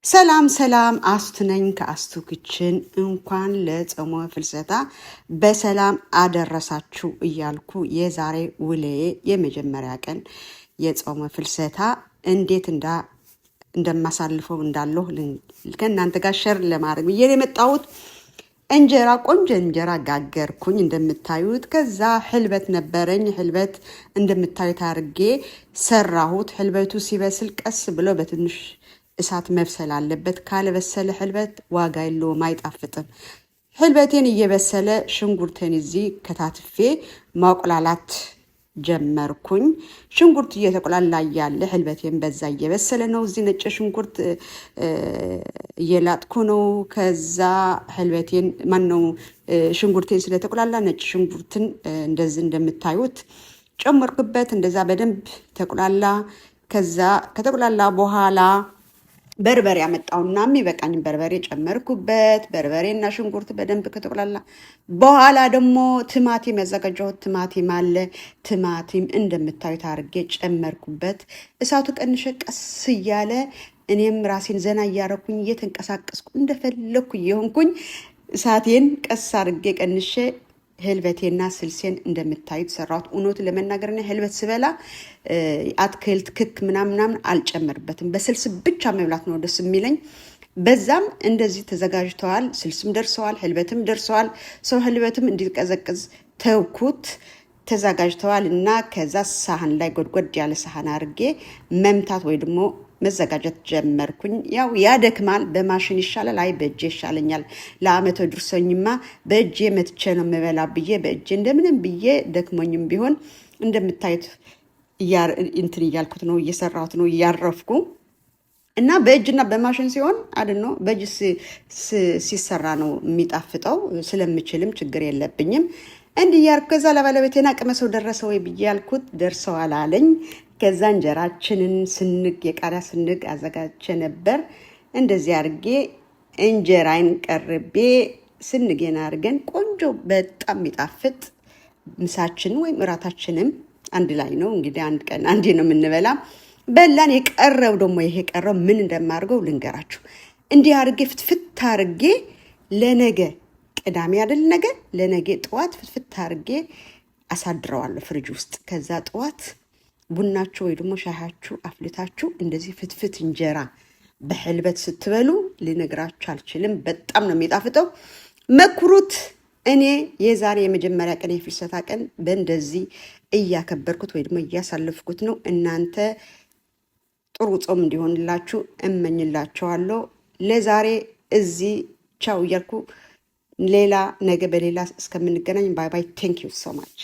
ሰላም ሰላም አስቱነኝ ከአስቱ ክችን እንኳን ለጾመ ፍልሰታ በሰላም አደረሳችሁ እያልኩ የዛሬ ውለዬ የመጀመሪያ ቀን የጾመ ፍልሰታ እንዴት እንደማሳልፈው እንዳለው ከእናንተ ጋር ሸር ለማድረግ ብዬ የመጣሁት እንጀራ ቆንጆ እንጀራ ጋገርኩኝ እንደምታዩት። ከዛ ህልበት ነበረኝ። ህልበት እንደምታዩት አድርጌ ሰራሁት። ህልበቱ ሲበስል ቀስ ብሎ በትንሽ እሳት መብሰል አለበት። ካልበሰለ ህልበት ዋጋ የለውም፣ አይጣፍጥም። ህልበቴን እየበሰለ ሽንኩርቴን እዚህ ከታትፌ ማቁላላት ጀመርኩኝ። ሽንኩርት እየተቆላላ ያለ ህልበቴን በዛ እየበሰለ ነው። እዚህ ነጭ ሽንኩርት እየላጥኩ ነው። ከዛ ህልበቴን ማነው ሽንኩርቴን ስለተቆላላ ነጭ ሽንኩርትን እንደዚህ እንደምታዩት ጨመርኩበት። እንደዛ በደንብ ተቆላላ። ከዛ ከተቆላላ በኋላ በርበሬ አመጣውና የሚበቃኝ በርበሬ ጨመርኩበት። በርበሬና ሽንኩርት በደንብ ከተቆላላ በኋላ ደግሞ ቲማቲም ያዘጋጀሁት ቲማቲም አለ። ቲማቲም እንደምታዩት አድርጌ ጨመርኩበት። እሳቱ ቀንሼ ቀስ እያለ እኔም ራሴን ዘና እያረኩኝ እየተንቀሳቀስኩ እንደፈለኩ እየሆንኩኝ እሳቴን ቀስ አድርጌ ቀንሼ ህልበቴና ስልሴን እንደምታዩት ሰራሁት። እውነቱ ለመናገር ነው ህልበት ስበላ አትክልት ክክ ምናምን አልጨመርበትም። በስልስ ብቻ መብላት ነው ደስ የሚለኝ። በዛም እንደዚህ ተዘጋጅተዋል። ስልስም ደርሰዋል፣ ህልበትም ደርሰዋል። ሰው ህልበትም እንዲቀዘቅዝ ተውኩት። ተዘጋጅተዋል እና ከዛ ሳህን ላይ ጎድጎድ ያለ ሳህን አድርጌ መምታት ወይ ደግሞ መዘጋጀት ጀመርኩኝ። ያው ያደክማል። በማሽን ይሻላል፣ አይ በእጄ ይሻለኛል። ለአመተ ድርሰኝማ በእጄ መትቼ ነው የምበላ ብዬ በእጄ እንደምንም ብዬ ደክሞኝም ቢሆን እንደምታዩት እንትን እያልኩት ነው፣ እየሰራሁት ነው፣ እያረፍኩ እና በእጅና በማሽን ሲሆን አድኖ በእጅ ሲሰራ ነው የሚጣፍጠው። ስለምችልም ችግር የለብኝም። እንዲህ ያልኩ ከዛ ለባለቤቴና ቅመሰው ደረሰ ወይ ብዬ ያልኩት ደርሰዋል አለኝ። ከዛ እንጀራችንን ስንግ የቃሪያ ስንግ አዘጋጀ ነበር። እንደዚህ አድርጌ እንጀራይን ቀርቤ ስንጌን አድርገን ቆንጆ በጣም የሚጣፍጥ ምሳችን ወይም እራታችንም አንድ ላይ ነው። እንግዲህ አንድ ቀን አንዴ ነው የምንበላ። በላን። የቀረው ደግሞ ይሄ ቀረው ምን እንደማርገው ልንገራችሁ። እንዲህ አድርጌ ፍትፍት አድርጌ ለነገ ቅዳሜ አይደል ነገ ለነገ ጠዋት ፍትፍት አድርጌ አሳድረዋለሁ ፍሪጅ ውስጥ። ከዛ ጠዋት ቡናችሁ ወይ ደግሞ ሻያችሁ አፍልታችሁ እንደዚህ ፍትፍት እንጀራ በህልበት ስትበሉ ልነግራችሁ አልችልም። በጣም ነው የሚጣፍጠው። መክሩት። እኔ የዛሬ የመጀመሪያ ቀን የፍልሰታ ቀን በእንደዚህ እያከበርኩት ወይ ደግሞ እያሳለፍኩት ነው። እናንተ ጥሩ ጾም እንዲሆንላችሁ እመኝላችኋለሁ። ለዛሬ እዚህ ቻው እያልኩ ሌላ ነገ በሌላ እስከምንገናኝ ባይ ባይ። ቴንክ ዩ ሶ ማች።